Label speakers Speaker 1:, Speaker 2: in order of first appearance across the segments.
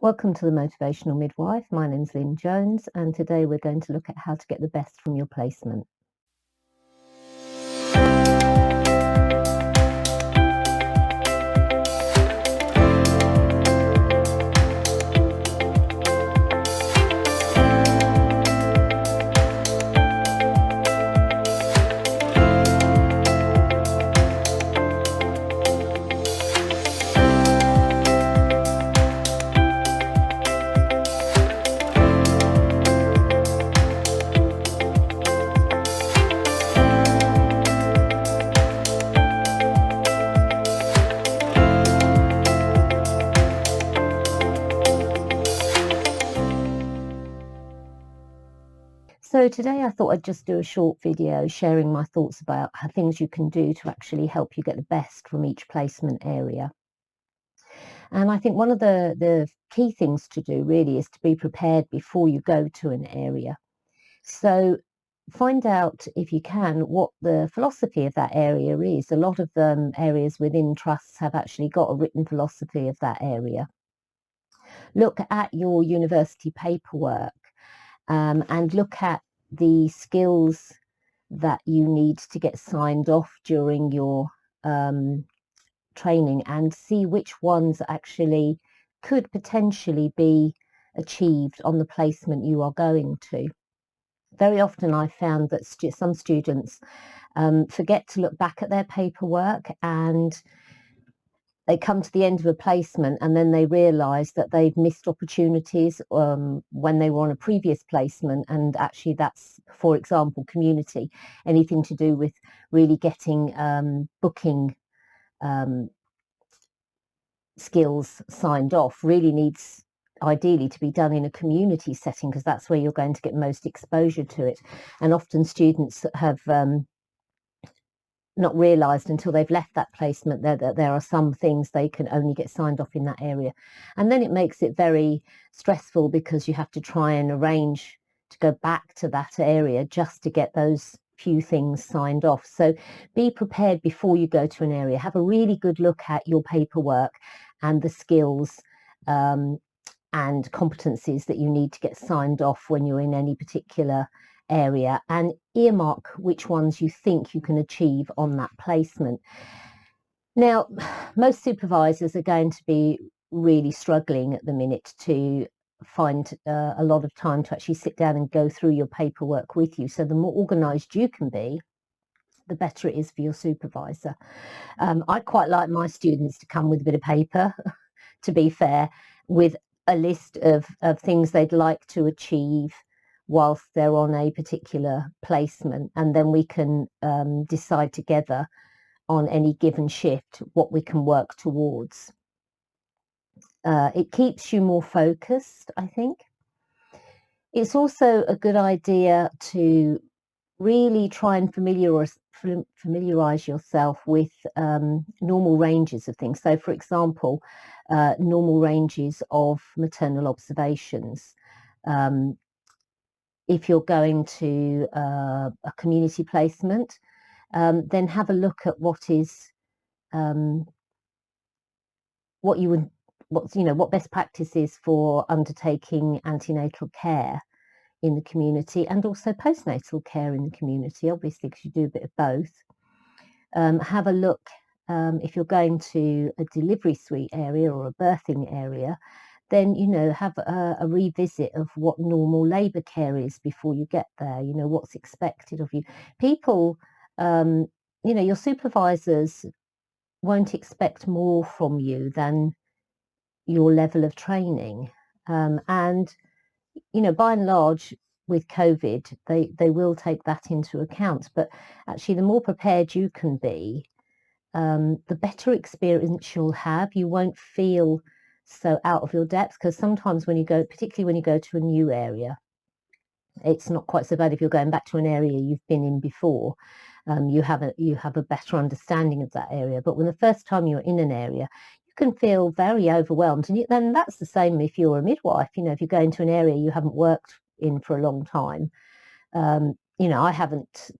Speaker 1: Welcome to the Motivational Midwife. My name's Lynn Jones, and today we're going to look at how to get the best from your placement. So today I thought I'd just do a short video sharing my thoughts about how things you can do to actually help you get the best from each placement area. And I think one of the key things to do really is to be prepared before you go to an area. So find out, if you can, what the philosophy of that area is. A lot of areas within trusts have actually got a written philosophy of that area. Look at your university paperwork and look at the skills that you need to get signed off during your training and see which ones actually could potentially be achieved on the placement you are going to. Very often I found that some students forget to look back at their paperwork, and they come to the end of a placement and then they realise that they've missed opportunities when they were on a previous placement. And actually that's, for example, community, anything to do with really getting booking skills signed off really needs ideally to be done in a community setting, because that's where you're going to get most exposure to it. And often students have not realised until they've left that placement that there are some things they can only get signed off in that area. And then it makes it very stressful because you have to try and arrange to go back to that area just to get those few things signed off. So be prepared before you go to an area. Have a really good look at your paperwork and the skills and competencies that you need to get signed off when you're in any particular area, and earmark which ones you think you can achieve on that placement. Now, most supervisors are going to be really struggling at the minute to find a lot of time to actually sit down and go through your paperwork with you. So the more organised you can be, the better it is for your supervisor. I quite like my students to come with a bit of paper, to be fair, with a list of things they'd like to achieve whilst they're on a particular placement, and then we can decide together on any given shift what we can work towards. It keeps you more focused, I think. It's also a good idea to really try and familiarise yourself with normal ranges of things. So, for example, normal ranges of maternal observations. If you're going to a community placement, then have a look at what best practice is for undertaking antenatal care in the community, and also postnatal care in the community, obviously, because you do a bit of both. Have a look if you're going to a delivery suite area or a birthing area, then have a revisit of what normal labour care is before you get there. What's expected of you. People, your supervisors won't expect more from you than your level of training, and by and large, with COVID, they will take that into account. But actually, the more prepared you can be, the better experience you'll have. You won't feel so out of your depth, because sometimes particularly when you go to a new area, it's not quite so bad if you're going back to an area you've been in before. You have a better understanding of that area. But when the first time you're in an area, you can feel very overwhelmed. And then that's the same if you're a midwife. If you go into an area you haven't worked in for a long time. I haven't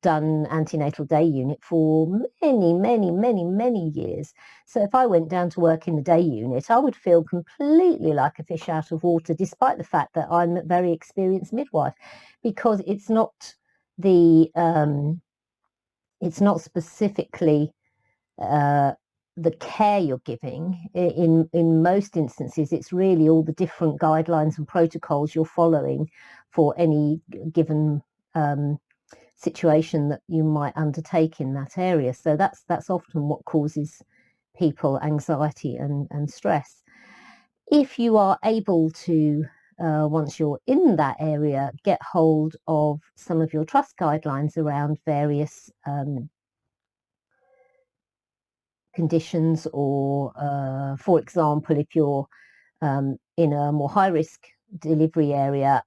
Speaker 1: done antenatal day unit for many years. So if I went down to work in the day unit, I would feel completely like a fish out of water, despite the fact that I'm a very experienced midwife, because it's not specifically the care you're giving. In most instances, it's really all the different guidelines and protocols you're following for any given situation that you might undertake in that area. So that's often what causes people anxiety and stress. If you are able to, once you're in that area, get hold of some of your trust guidelines around various conditions, or for example, if you're in a more high risk delivery area,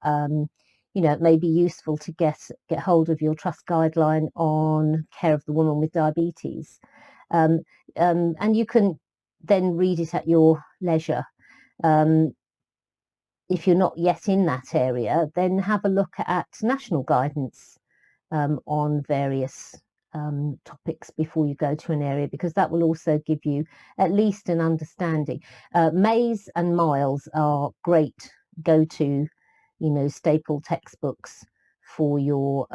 Speaker 1: it may be useful to get hold of your trust guideline on care of the woman with diabetes, and you can then read it at your leisure. If you're not yet in that area, then have a look at national guidance on various topics before you go to an area, because that will also give you at least an understanding. Mays and Miles are great go-to, staple textbooks for your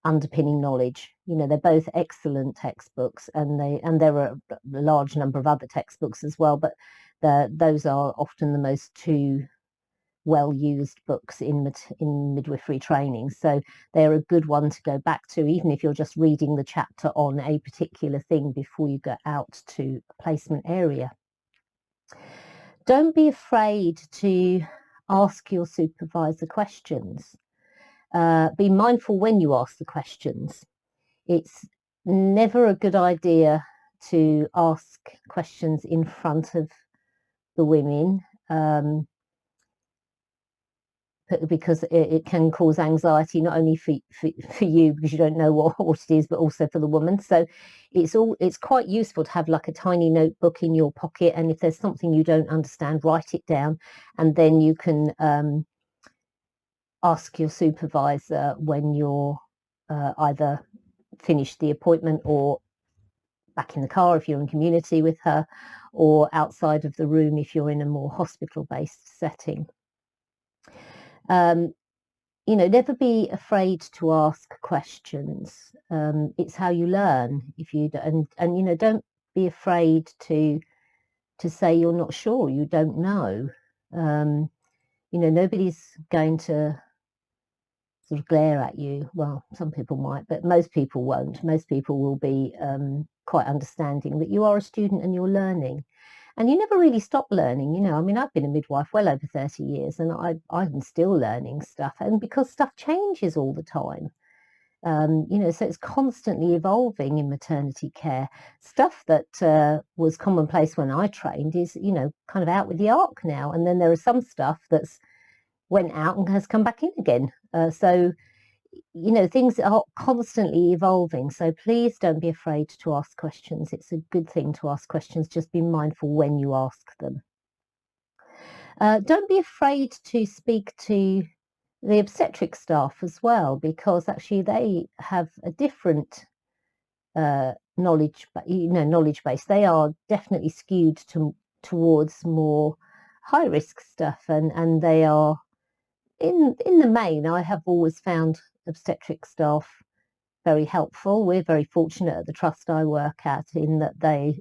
Speaker 1: underpinning knowledge. They're both excellent textbooks, and there are a large number of other textbooks as well, but those are often the most two well-used books in midwifery training. So they're a good one to go back to, even if you're just reading the chapter on a particular thing before you go out to a placement area. Don't be afraid to ask your supervisor questions. Be mindful when you ask the questions. It's never a good idea to ask questions in front of the women, because it can cause anxiety, not only for you, because you don't know what it is, but also for the woman. So it's quite useful to have like a tiny notebook in your pocket, and if there's something you don't understand, write it down, and then you can ask your supervisor when you're either finished the appointment, or back in the car if you're in community with her, or outside of the room if you're in a more hospital-based setting. Never be afraid to ask questions. It's how you learn. If you and don't be afraid to say you're not sure, you don't know. Nobody's going to sort of glare at you. Well, some people might, but most people won't. Most people will be quite understanding that you are a student and you're learning. And you never really stop learning, I mean, I've been a midwife well over 30 years, and I'm still learning stuff, and because stuff changes all the time, so it's constantly evolving in maternity care. Stuff that was commonplace when I trained is, kind of out with the arc now, and then there is some stuff that's went out and has come back in again. So things are constantly evolving, so please don't be afraid to ask questions. It's a good thing to ask questions, just be mindful when you ask them. Don't be afraid to speak to the obstetric staff as well, because actually they have a different knowledge base. They are definitely skewed towards more high risk stuff, and they are in the main, I have always found obstetric staff very helpful. We're very fortunate at the trust I work at in that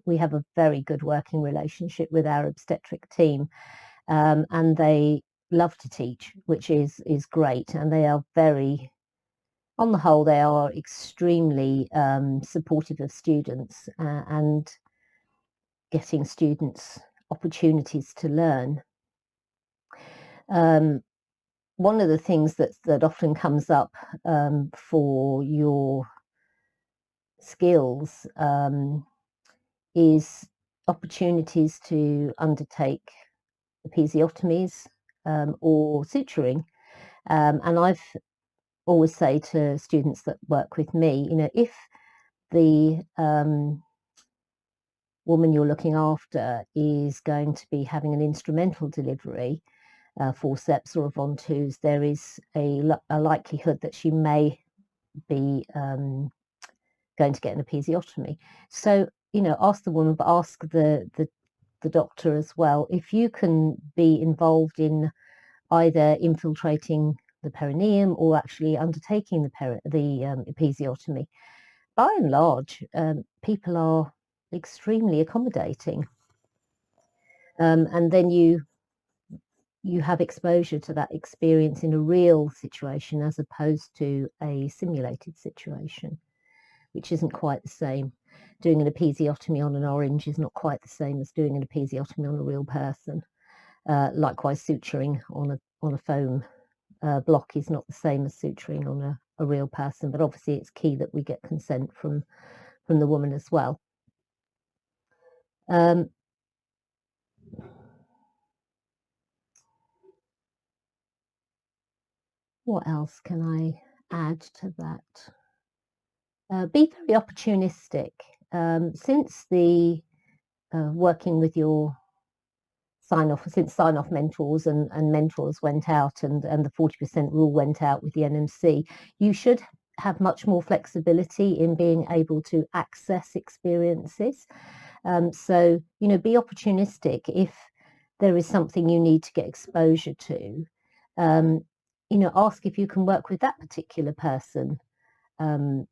Speaker 1: we have a very good working relationship with our obstetric team, and they love to teach, which is great, and they are very, on the whole, they are extremely supportive of students and getting students opportunities to learn. One of the things that often comes up for your skills is opportunities to undertake episiotomies or suturing. And I've always say to students that work with me, if the woman you're looking after is going to be having an instrumental delivery, forceps or a ventouse, there is a likelihood that she may be going to get an episiotomy. So, ask the woman, but ask the doctor as well if you can be involved in either infiltrating the perineum or actually undertaking the episiotomy. By and large, people are extremely accommodating, and then you have exposure to that experience in a real situation as opposed to a simulated situation, which isn't quite the same. Doing an episiotomy on an orange is not quite the same as doing an episiotomy on a real person. Likewise, suturing on a foam block is not the same as suturing on a real person, but obviously it's key that we get consent from the woman as well. What else can I add to that? Be very opportunistic. Since the working with your since sign-off mentors and mentors went out and the 40% rule went out with the NMC, you should have much more flexibility in being able to access experiences. So, be opportunistic if there is something you need to get exposure to. Ask if you can work with that particular person on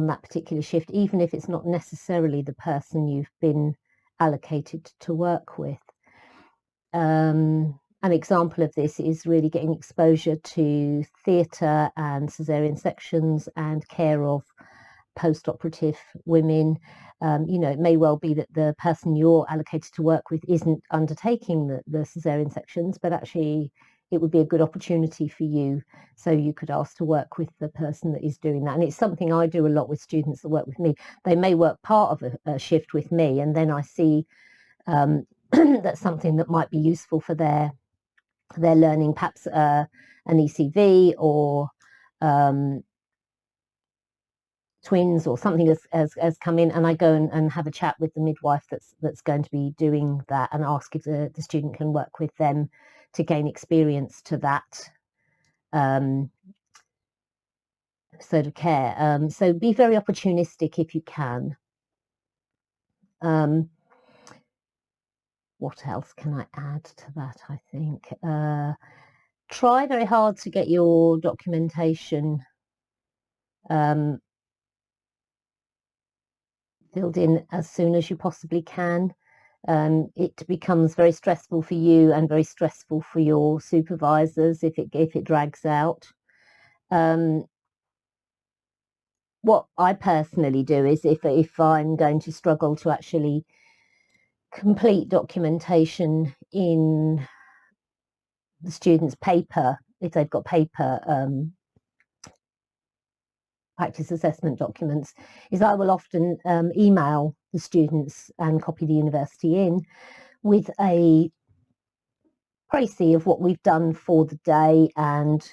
Speaker 1: that particular shift, even if it's not necessarily the person you've been allocated to work with. An example of this is really getting exposure to theatre and caesarean sections and care of post-operative women. It may well be that the person you're allocated to work with isn't undertaking the caesarean sections, but actually it would be a good opportunity for you. So you could ask to work with the person that is doing that. And it's something I do a lot with students that work with me. They may work part of a shift with me, and then I see that's something that might be useful for their learning, perhaps an ECV or twins or something has come in, and I go and have a chat with the midwife that's going to be doing that and ask if the student can work with them to gain experience to that sort of care. So be very opportunistic if you can. What else can I add to that? I think try very hard to get your documentation filled in as soon as you possibly can. It becomes very stressful for you and very stressful for your supervisors if it drags out. What I personally do is if I'm going to struggle to actually complete documentation in the student's paper, if they've got paper practice assessment documents, is I will often email the students and copy the university in with a précis of what we've done for the day and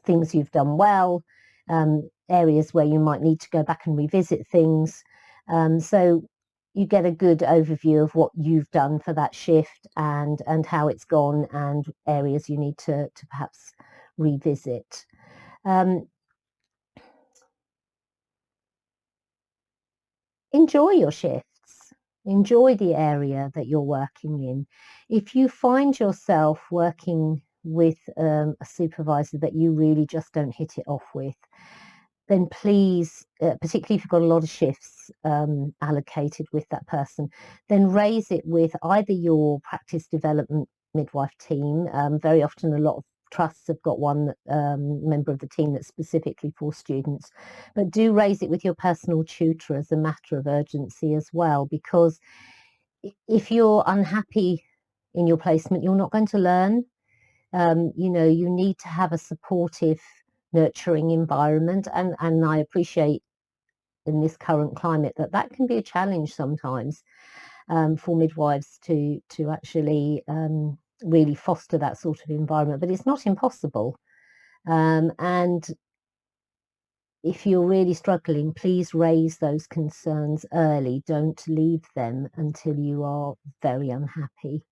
Speaker 1: things you've done well, areas where you might need to go back and revisit things. So you get a good overview of what you've done for that shift and how it's gone and areas you need to perhaps revisit. Enjoy your shifts. Enjoy the area that you're working in. If you find yourself working with a supervisor that you really just don't hit it off with, then please, particularly if you've got a lot of shifts allocated with that person, then raise it with either your practice development midwife team. Very often a lot of trusts have got one member of the team that's specifically for students, but do raise it with your personal tutor as a matter of urgency as well, because if you're unhappy in your placement, you're not going to learn. You need to have a supportive, nurturing environment, and I appreciate in this current climate that can be a challenge sometimes for midwives to actually really foster that sort of environment, but it's not impossible. And if you're really struggling, please raise those concerns early. Don't leave them until you are very unhappy.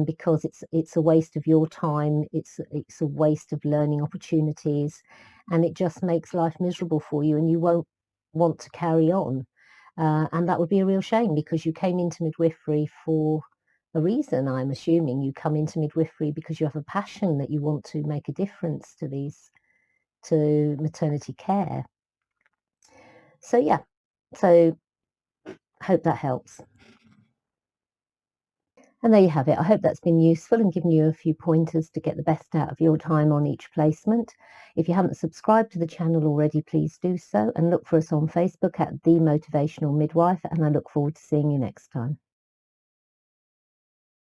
Speaker 1: because it's a waste of your time, it's a waste of learning opportunities, and it just makes life miserable for you, and you won't want to carry on. And that would be a real shame, because you came into midwifery for a reason. I'm assuming you come into midwifery because you have a passion that you want to make a difference to maternity care. So yeah, so hope that helps. And there you have it. I hope that's been useful and given you a few pointers to get the best out of your time on each placement. If you haven't subscribed to the channel already, please do so, and look for us on Facebook at The Motivational Midwife, and I look forward to seeing you next time.